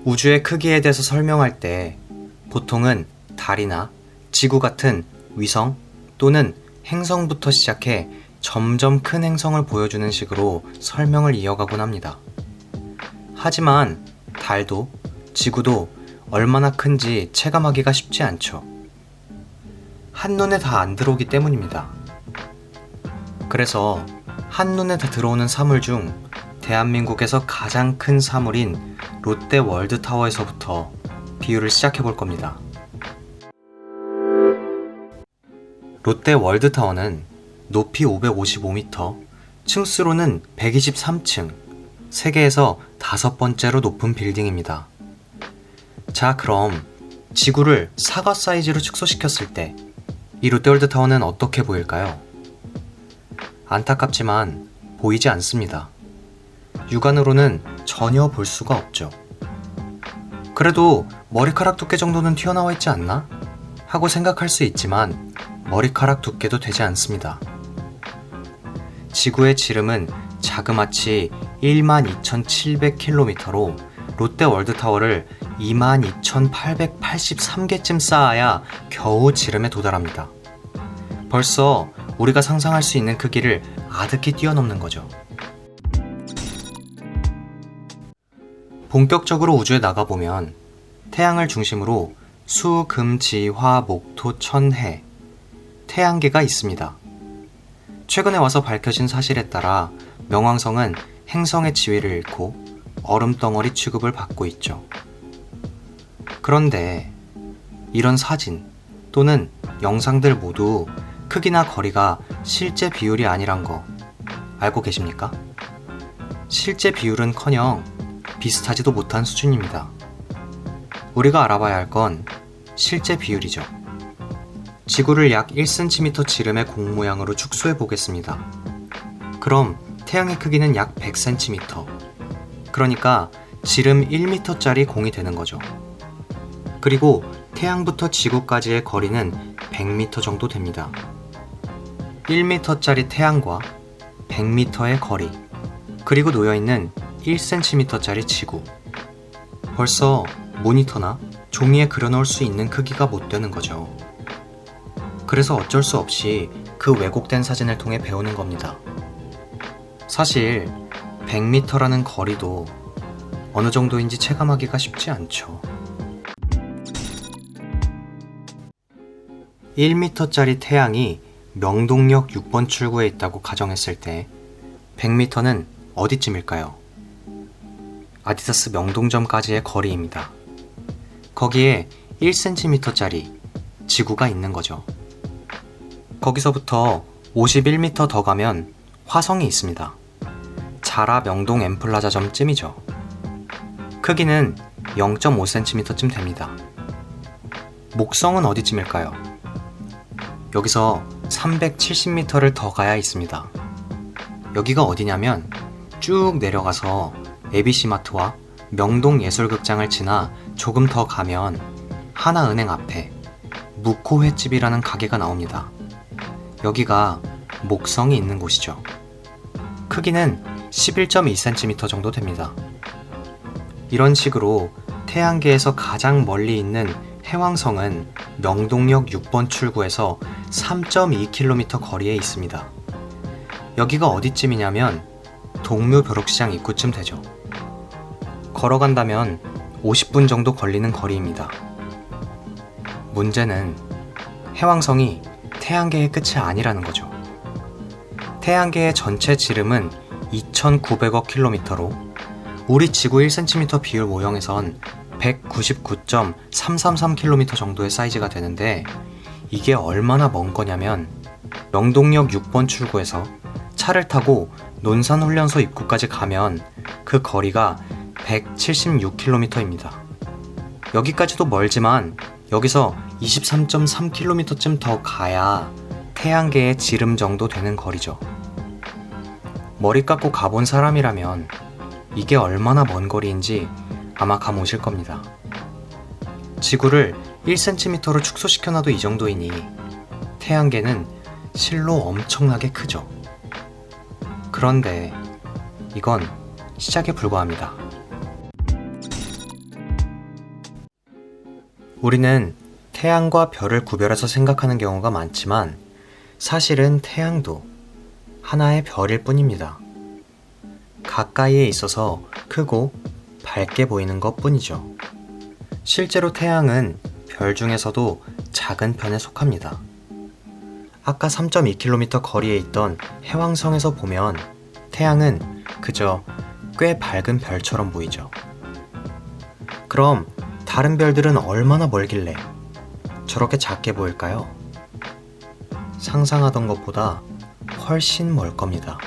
우주의 크기에 대해서 설명할 때 보통은 달이나 지구 같은 위성 또는 행성부터 시작해 점점 큰 행성을 보여주는 식으로 설명을 이어가곤 합니다. 하지만 달도 지구도 얼마나 큰지 체감하기가 쉽지 않죠. 한눈에 다 안 들어오기 때문입니다. 그래서 한눈에 다 들어오는 사물 중 대한민국에서 가장 큰 사물인 롯데 월드타워에서부터 비유를 시작해 볼 겁니다. 롯데 월드타워는 높이 555m, 층수로는 123층, 세계에서 5번째로 높은 빌딩입니다. 자, 그럼 지구를 사과 사이즈로 축소시켰을 때 이 롯데월드타워는 어떻게 보일까요? 안타깝지만 보이지 않습니다. 육안으로는 전혀 볼 수가 없죠. 그래도 머리카락 두께 정도는 튀어나와 있지 않나? 하고 생각할 수 있지만 머리카락 두께도 되지 않습니다. 지구의 지름은 자그마치 12,700km로 롯데 월드타워를 22,883개쯤 쌓아야 겨우 지름에 도달합니다. 벌써 우리가 상상할 수 있는 크기를 아득히 뛰어넘는 거죠. 본격적으로 우주에 나가보면 태양을 중심으로 수, 금, 지, 화, 목, 토, 천, 해, 태양계가 있습니다. 최근에 와서 밝혀진 사실에 따라 명왕성은 행성의 지위를 잃고 얼음덩어리 취급을 받고 있죠. 그런데 이런 사진 또는 영상들 모두 크기나 거리가 실제 비율이 아니란 거 알고 계십니까? 실제 비율은커녕 비슷하지도 못한 수준입니다. 우리가 알아봐야 할 건 실제 비율이죠. 지구를 약 1cm 지름의 공 모양으로 축소해 보겠습니다. 그럼 태양의 크기는 약 100cm. 그러니까 지름 1m짜리 공이 되는 거죠. 그리고 태양부터 지구까지의 거리는 100m 정도 됩니다. 1m짜리 태양과 100m의 거리, 그리고 놓여있는 1cm짜리 지구. 벌써 모니터나 종이에 그려놓을 수 있는 크기가 못 되는 거죠. 그래서 어쩔 수 없이 그 왜곡된 사진을 통해 배우는 겁니다. 사실 100m라는 거리도 어느 정도인지 체감하기가 쉽지 않죠. 1m짜리 태양이 명동역 6번 출구에 있다고 가정했을 때 100m는 어디쯤일까요? 아디다스 명동점까지의 거리입니다. 거기에 1cm짜리 지구가 있는 거죠. 거기서부터 51m 더 가면 화성이 있습니다. 자라 명동 엠플라자점쯤이죠. 크기는 0.5cm쯤 됩니다. 목성은 어디쯤일까요? 여기서 370m를 더 가야 있습니다. 여기가 어디냐면 쭉 내려가서 ABC마트와 명동예술극장을 지나 조금 더 가면 하나은행 앞에 무코횟집이라는 가게가 나옵니다. 여기가 목성이 있는 곳이죠. 크기는 11.2cm 정도 됩니다. 이런 식으로 태양계에서 가장 멀리 있는 해왕성은 명동역 6번 출구에서 3.2km 거리에 있습니다. 여기가 어디쯤이냐면 동묘벼룩시장 입구쯤 되죠. 걸어간다면 50분 정도 걸리는 거리입니다. 문제는 해왕성이 태양계의 끝이 아니라는 거죠. 태양계의 전체 지름은 2,900억 킬로미터로 우리 지구 1cm 비율 모형에선 199.333km 정도의 사이즈가 되는데 이게 얼마나 먼 거냐면 명동역 6번 출구에서 차를 타고 논산훈련소 입구까지 가면 그 거리가 176km입니다. 여기까지도 멀지만 여기서 23.3km쯤 더 가야 태양계의 지름 정도 되는 거리죠. 머리 깎고 가본 사람이라면 이게 얼마나 먼 거리인지 아마 감 오실 겁니다. 지구를 1cm로 축소시켜놔도 이 정도이니 태양계는 실로 엄청나게 크죠. 그런데 이건 시작에 불과합니다. 우리는 태양과 별을 구별해서 생각하는 경우가 많지만 사실은 태양도 하나의 별일 뿐입니다. 가까이에 있어서 크고 밝게 보이는 것 뿐이죠. 실제로 태양은 별 중에서도 작은 편에 속합니다. 아까 3.2km 거리에 있던 해왕성에서 보면 태양은 그저 꽤 밝은 별처럼 보이죠. 그럼 다른 별들은 얼마나 멀길래 저렇게 작게 보일까요? 상상하던 것보다 훨씬 멀 겁니다.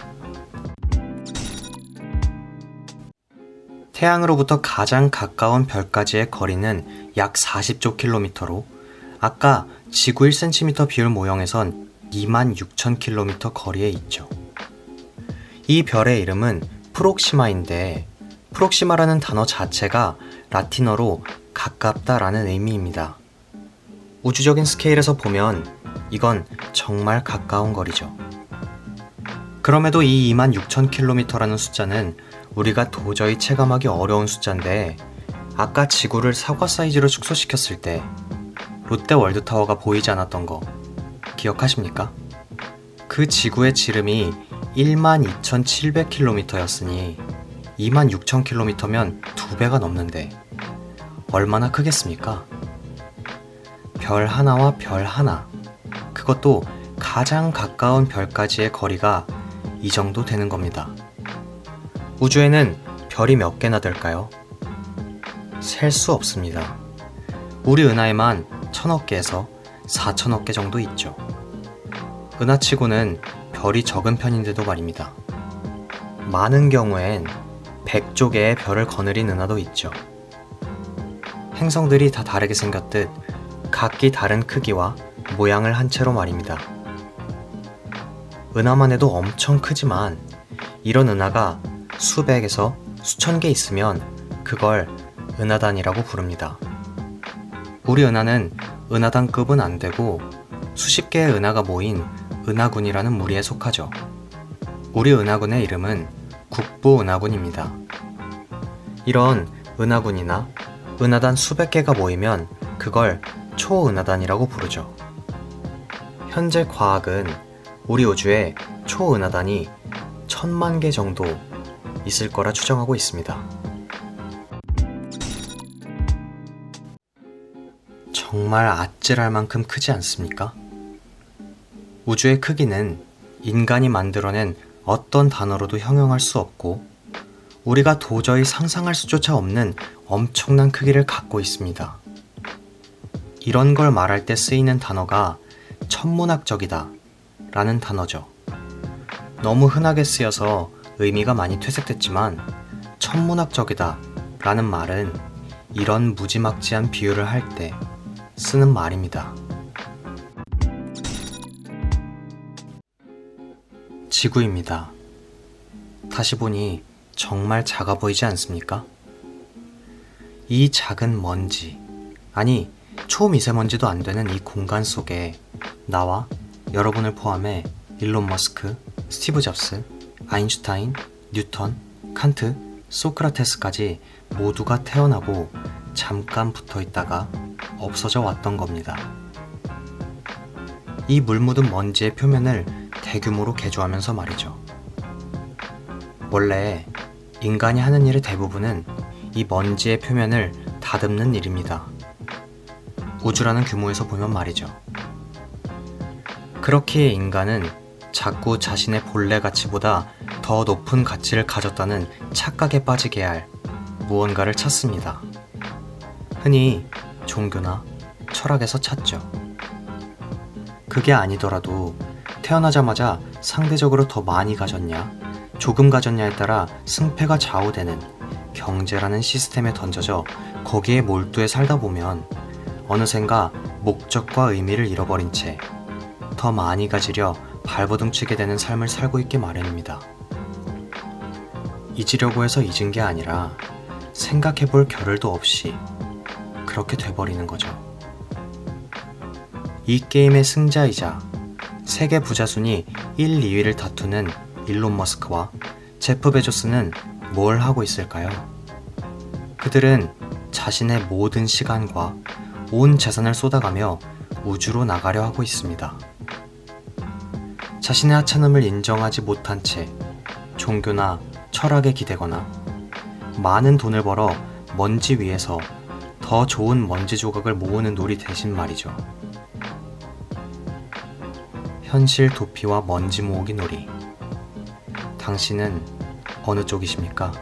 태양으로부터 가장 가까운 별까지의 거리는 약 40조 킬로미터로 아까 지구 1cm 비율 모형에선 26,000km 거리에 있죠. 이 별의 이름은 프록시마인데 프록시마라는 단어 자체가 라틴어로 가깝다라는 의미입니다. 우주적인 스케일에서 보면 이건 정말 가까운 거리죠. 그럼에도 이 26,000km라는 숫자는 우리가 도저히 체감하기 어려운 숫자인데 아까 지구를 사과 사이즈로 축소시켰을 때 롯데 월드타워가 보이지 않았던 거 기억하십니까? 그 지구의 지름이 12,700km였으니 26,000km면 2배가 넘는데 얼마나 크겠습니까? 별 하나와 별 하나, 그것도 가장 가까운 별까지의 거리가 이 정도 되는 겁니다. 우주에는 별이 몇 개나 될까요? 셀 수 없습니다. 우리 은하에만 1,000억 개에서 4,000억 개 정도 있죠. 은하치고는 별이 적은 편인데도 말입니다. 많은 경우엔 100조 개의 별을 거느린 은하도 있죠. 행성들이 다 다르게 생겼듯 각기 다른 크기와 모양을 한 채로 말입니다. 은하만 해도 엄청 크지만 이런 은하가 수백에서 수천 개 있으면 그걸 은하단이라고 부릅니다. 우리 은하는 은하단급은 안 되고 수십 개의 은하가 모인 은하군이라는 무리에 속하죠. 우리 은하군의 이름은 국부은하군입니다. 이런 은하군이나 은하단 수백 개가 모이면 그걸 초은하단이라고 부르죠. 현재 과학은 우리 우주에 초은하단이 1,000만 개 정도 있을 거라 추정하고 있습니다. 정말 아찔할 만큼 크지 않습니까? 우주의 크기는 인간이 만들어낸 어떤 단어로도 형용할 수 없고 우리가 도저히 상상할 수조차 없는 엄청난 크기를 갖고 있습니다. 이런 걸 말할 때 쓰이는 단어가 천문학적이다 라는 단어죠. 너무 흔하게 쓰여서 의미가 많이 퇴색됐지만 천문학적이다 라는 말은 이런 무지막지한 비유를 할 때 쓰는 말입니다. 지구입니다. 다시 보니 정말 작아 보이지 않습니까? 이 작은 먼지, 아니 초미세먼지도 안 되는 이 공간 속에 나와 여러분을 포함해 일론 머스크, 스티브 잡스, 아인슈타인, 뉴턴, 칸트, 소크라테스까지 모두가 태어나고 잠깐 붙어 있다가 없어져 왔던 겁니다. 이 물 묻은 먼지의 표면을 대규모로 개조하면서 말이죠. 원래 인간이 하는 일의 대부분은 이 먼지의 표면을 다듬는 일입니다. 우주라는 규모에서 보면 말이죠. 그렇기에 인간은 자꾸 자신의 본래 가치보다 더 높은 가치를 가졌다는 착각에 빠지게 할 무언가를 찾습니다. 흔히 종교나 철학에서 찾죠. 그게 아니더라도 태어나자마자 상대적으로 더 많이 가졌냐, 조금 가졌냐에 따라 승패가 좌우되는 경제라는 시스템에 던져져 거기에 몰두해 살다 보면 어느샌가 목적과 의미를 잃어버린 채 더 많이 가지려 발버둥치게 되는 삶을 살고 있기 마련입니다. 잊으려고 해서 잊은 게 아니라 생각해볼 겨를도 없이 그렇게 돼버리는 거죠. 이 게임의 승자이자 세계 부자 순위 1, 2위를 다투는 일론 머스크와 제프 베조스는 뭘 하고 있을까요? 그들은 자신의 모든 시간과 온 재산을 쏟아가며 우주로 나가려 하고 있습니다. 자신의 하찮음을 인정하지 못한 채 종교나 철학에 기대거나 많은 돈을 벌어 먼지 위에서 더 좋은 먼지 조각을 모으는 놀이 대신 말이죠. 현실 도피와 먼지 모으기 놀이. 당신은 어느 쪽이십니까?